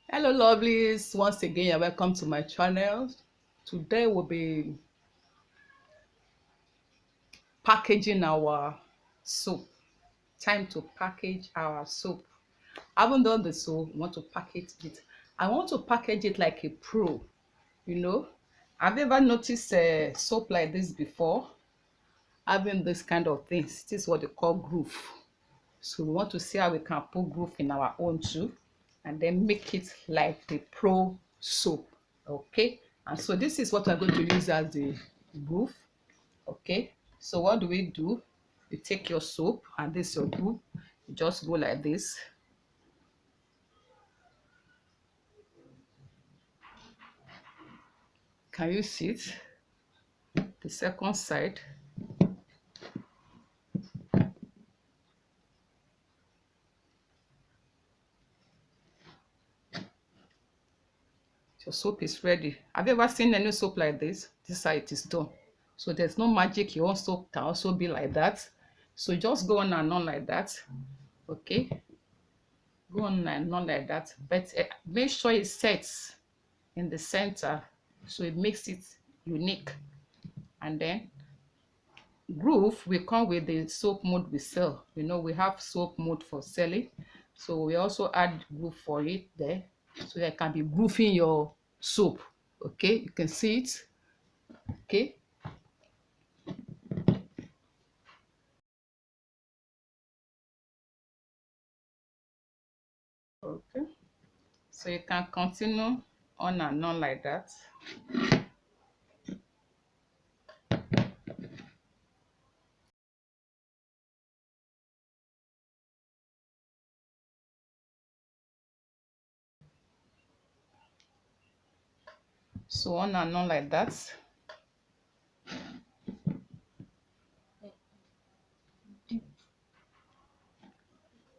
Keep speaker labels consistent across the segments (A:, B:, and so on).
A: Hello lovelies, once again you're welcome to my channel. Today we'll be packaging our soap. Time to package our soap. I haven't done the soap. I want to package it. I want to package it like a pro. you know have you ever noticed soap like this before, having this kind of things? This is what they call groove. So we want to see how we can put groove in our own too, and then make it like the pro soap. Okay, and so this is what we're going to use as the groove. Okay, so what do? You take your soap and this is your groove. You just go like this. Can you see it? The second side. Your soap is ready. Have you ever seen any soap like this? This is how it is done. So there's no magic. Your own soap can also be like that. So just go on and on like that. Okay, go on and on like that, but make sure it sets in the center so it makes it unique. And then groove will come with the soap mode we sell. We have soap mode for selling, so we also add groove for it there, so you can be grooving your soap. Okay, you can see it. Okay, okay, so you can continue on and on like that. So on and on like that.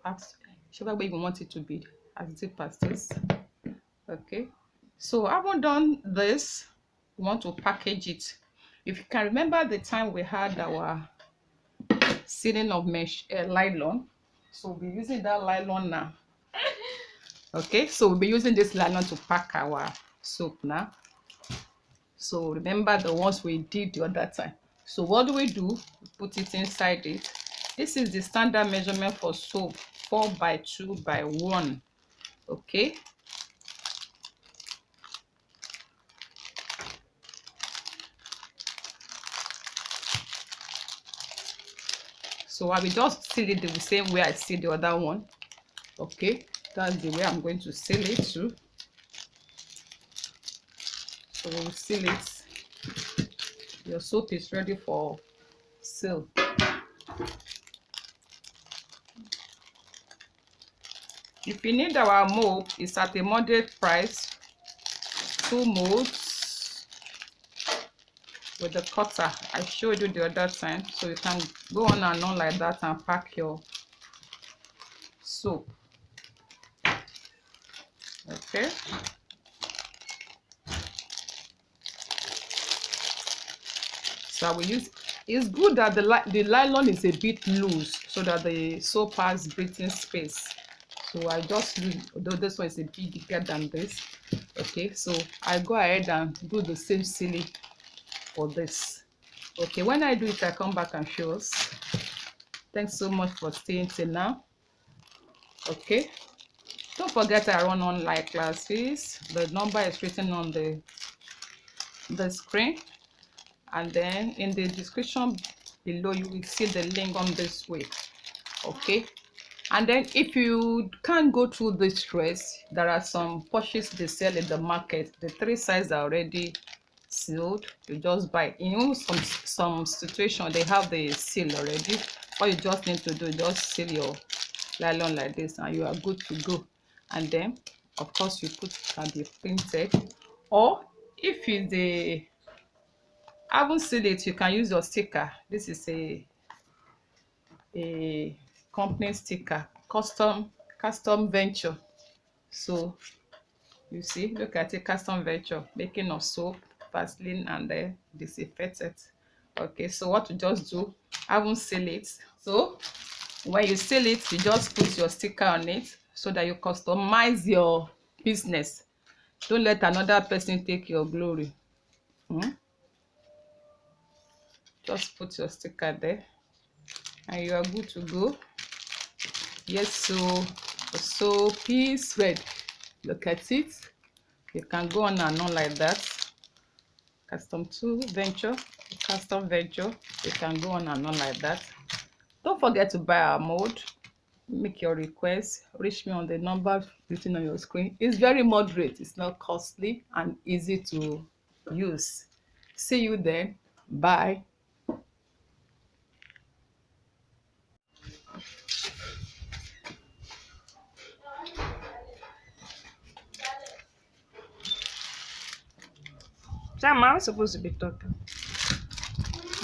A: As whichever way you want it to be, as deep as this. Okay, so I haven't done this. We want to package it. If you can remember the time we had our sealing of mesh nylon, so we'll be using that nylon now. Okay, so we'll be using this nylon to pack our soap now. So remember the ones we did the other time. So what do? We put it inside it. This is the standard measurement for soap, 4 by 2 by 1. Okay, so I will just seal it the same way I seal the other one. Okay, that's the way I'm going to seal it too. So we'll seal it. Your soap is ready for seal. If you need our mold, it's at a moderate price. 2 molds with the cutter I showed you the other time, so you can go on and on like that and pack your soap. Okay, so I will use. It's good that the nylon is a bit loose so that the soap has breathing space. So I just use, although this one is a bit bigger than this. Okay, so I go ahead and do the same sealing for this. Okay, when I do it, I come back and show us. Thanks so much for staying till now. Okay, don't forget I run online classes. The number is written on the screen, and then in the description below you will see the link on this way. Okay, and then if you can't go through this dress, there are some pouches they sell in the market. The 3 sizes are already sealed. You just buy. Some situation they have the seal already. All you just need to do, just seal your nylon like this and you are good to go. And then of course you put, can be printed, or if you the haven't sealed it, you can use your sticker. This is a company sticker, custom venture. So you see, look at a custom venture, making of soap, Vaseline, and disinfectant. Okay, so what you just do, I haven't seal it. So when you seal it, you just put your sticker on it so that you customize your business. Don't let another person take your glory. Just put your sticker there and you are good to go. Yes, so the soap is ready. Look at it. You can go on and on like that. Custom venture, you can go on and on like that. Don't forget to buy our mold. Make your request, reach me on the number written on your screen. It's very moderate, it's not costly and easy to use. See you then. Bye.
B: Sam, I'm supposed to be talking.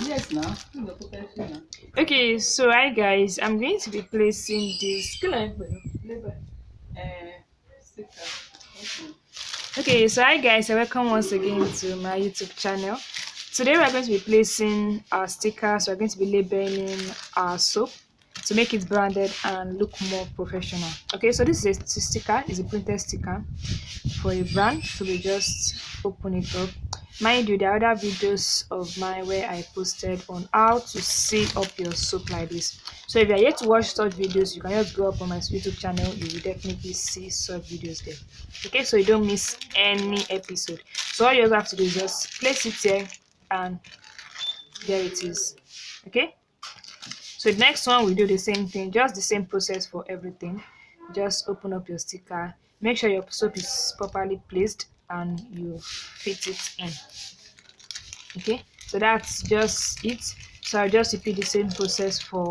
A: Yes, now.
B: Okay, so hi guys, I'm going to be placing this. Okay, so hi guys, and welcome once again to my YouTube channel. Today we are going to be placing our stickers. We're going to be labeling our soap to make it branded and look more professional. Okay, so this is a sticker, it's a printed sticker for a brand. So we just open it up. Mind you, there are other videos of mine where I posted on how to seal up your soap like this. So if you are yet to watch such videos, you can just go up on my YouTube channel. You will definitely see such videos there. Okay, so you don't miss any episode. So all you have to do is just place it here, and there it is. Okay, so the next one we do the same thing, just the same process for everything. Just open up your sticker, make sure your soap is properly placed and you fit it in. Okay, so that's just it. So I'll just repeat the same process for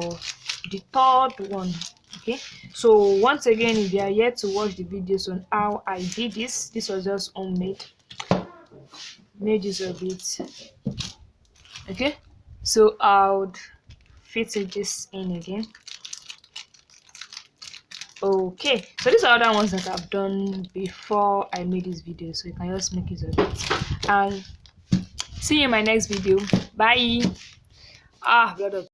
B: the third one. Okay, so once again, if you are yet to watch the videos on how I did this was just homemade, made use of it. Okay, so I would fit this in again. Okay, so these are other ones that I've done before I made this video, so you can just make use of it. And see you in my next video. Bye. Blood of